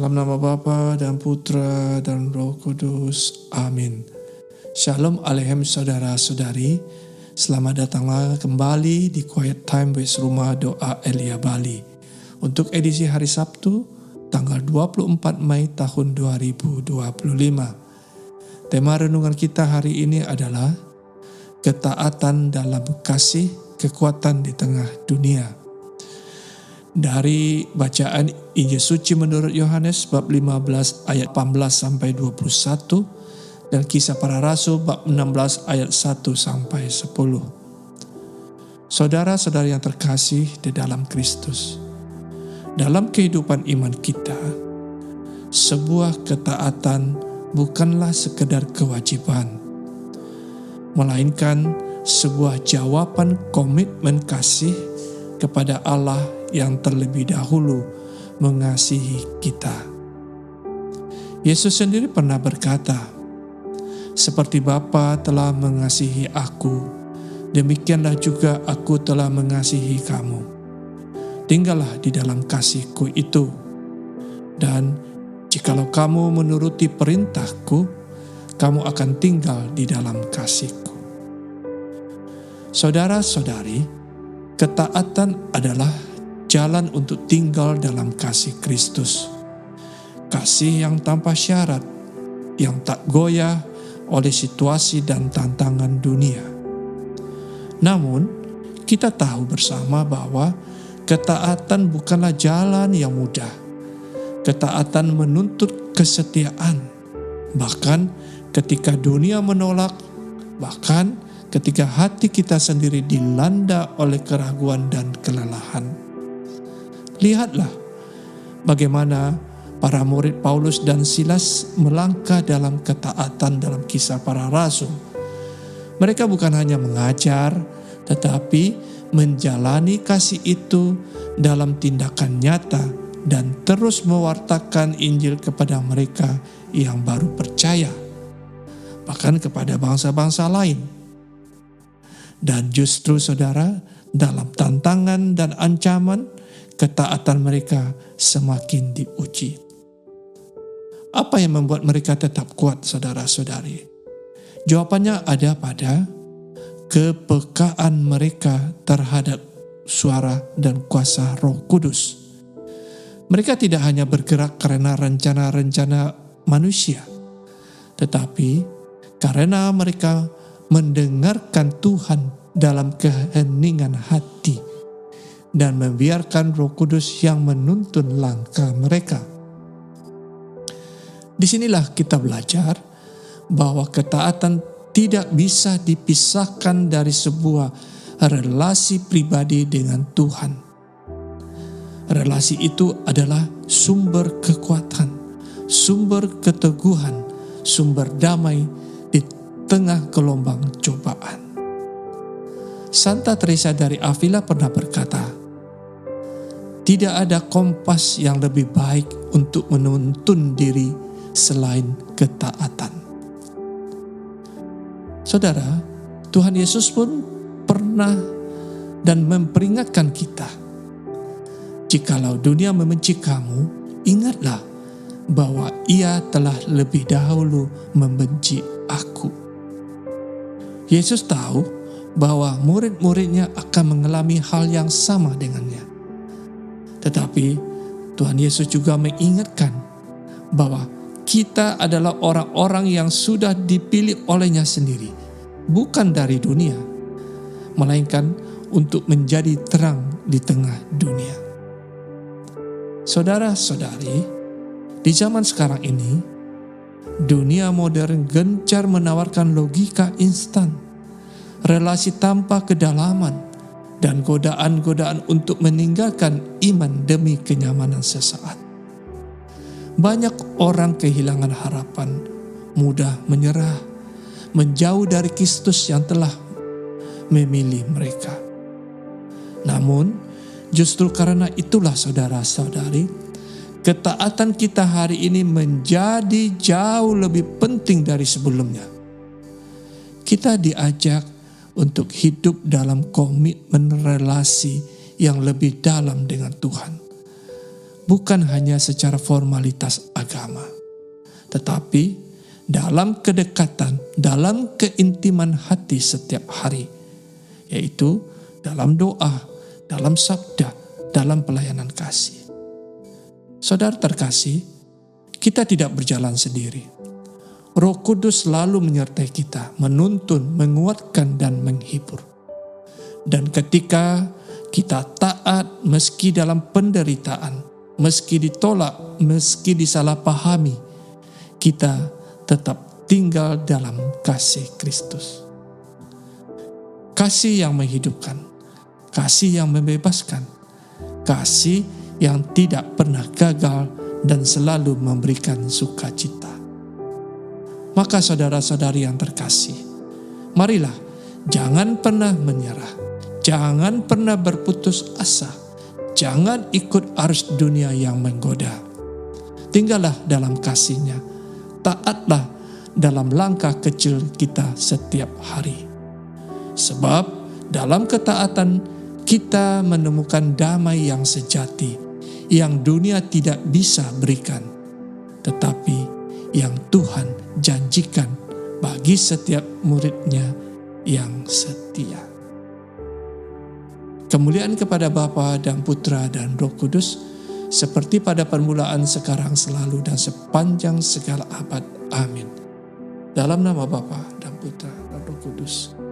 Dalam nama Bapa dan Putra dan Roh Kudus. Amin. Shalom Alehem saudara-saudari. Selamat datanglah kembali di Quiet Time West Rumah Doa Elia Bali. Untuk edisi hari Sabtu, tanggal 24 Mei tahun 2025. Tema renungan kita hari ini adalah ketaatan dalam kasih, kekuatan di tengah dunia. Dari bacaan Injil Suci menurut Yohanes bab 15 ayat 18 sampai 21 dan Kisah Para Rasul bab 16 ayat 1 sampai 10. Saudara-saudari yang terkasih di dalam Kristus, dalam kehidupan iman kita, sebuah ketaatan bukanlah sekedar kewajiban, melainkan sebuah jawaban komitmen kasih kepada Allah yang terlebih dahulu mengasihi kita. Yesus sendiri pernah berkata, "Seperti Bapa telah mengasihi aku, demikianlah juga aku telah mengasihi kamu. Tinggallah di dalam kasihku itu. Dan jikalau kamu menuruti perintahku, kamu akan tinggal di dalam kasihku." Saudara-saudari, ketaatan adalah jalan untuk tinggal dalam kasih Kristus. Kasih yang tanpa syarat, yang tak goyah oleh situasi dan tantangan dunia. Namun, kita tahu bersama bahwa ketaatan bukanlah jalan yang mudah. Ketaatan menuntut kesetiaan. Bahkan ketika dunia menolak, bahkan ketika hati kita sendiri dilanda oleh keraguan dan kelelahan. Lihatlah bagaimana para murid Paulus dan Silas melangkah dalam ketaatan dalam Kisah Para Rasul. Mereka bukan hanya mengajar, tetapi menjalani kasih itu dalam tindakan nyata dan terus mewartakan Injil kepada mereka yang baru percaya, bahkan kepada bangsa-bangsa lain. Dan justru saudara, dalam tantangan dan ancaman, ketaatan mereka semakin diuji. Apa yang membuat mereka tetap kuat, saudara-saudari? Jawabannya ada pada kepekaan mereka terhadap suara dan kuasa Roh Kudus. Mereka tidak hanya bergerak karena rencana-rencana manusia, tetapi karena mereka mendengarkan Tuhan dalam keheningan hati dan membiarkan Roh Kudus yang menuntun langkah mereka. Disinilah kita belajar bahwa ketaatan tidak bisa dipisahkan dari sebuah relasi pribadi dengan Tuhan. Relasi itu adalah sumber kekuatan, sumber keteguhan, sumber damai di tengah gelombang cobaan. Santa Teresa dari Avila pernah berkata, "Tidak ada kompas yang lebih baik untuk menuntun diri selain ketaatan." Saudara, Tuhan Yesus pun pernah dan memperingatkan kita, "Jikalau dunia membenci kamu, ingatlah bahwa ia telah lebih dahulu membenci aku." Yesus tahu bahwa murid-muridnya akan mengalami hal yang sama dengannya. Tetapi Tuhan Yesus juga mengingatkan bahwa kita adalah orang-orang yang sudah dipilih oleh-Nya sendiri, bukan dari dunia, melainkan untuk menjadi terang di tengah dunia. Saudara-saudari, di zaman sekarang ini, dunia modern gencar menawarkan logika instan, relasi tanpa kedalaman, dan godaan-godaan untuk meninggalkan iman demi kenyamanan sesaat. Banyak orang kehilangan harapan, mudah menyerah, menjauh dari Kristus yang telah memilih mereka. Namun, justru karena itulah saudara-saudari, ketaatan kita hari ini menjadi jauh lebih penting dari sebelumnya. Kita diajak untuk hidup dalam komitmen relasi yang lebih dalam dengan Tuhan. bukan hanya secara formalitas agama, tetapi dalam kedekatan, dalam keintiman hati setiap hari, yaitu dalam doa, dalam sabda, dalam pelayanan kasih. Saudara terkasih, kita tidak berjalan sendiri. Roh Kudus selalu menyertai kita, menuntun, menguatkan, dan menghibur. Dan ketika kita taat meski dalam penderitaan, meski ditolak, meski disalahpahami, kita tetap tinggal dalam kasih Kristus. Kasih yang menghidupkan, kasih yang membebaskan, kasih yang tidak pernah gagal dan selalu memberikan sukacita. Maka saudara-saudari yang terkasih, marilah jangan pernah menyerah. Jangan pernah berputus asa. Jangan ikut arus dunia yang menggoda. Tinggallah dalam kasih-Nya. Taatlah dalam langkah kecil kita setiap hari. Sebab dalam ketaatan kita menemukan damai yang sejati, yang dunia tidak bisa berikan, tetapi yang Tuhan janjikan bagi setiap murid-Nya yang setia. Kemuliaan kepada Bapa dan Putra dan Roh Kudus, seperti pada permulaan, sekarang, selalu, dan sepanjang segala abad. Amin. Dalam nama Bapa dan Putra dan Roh Kudus.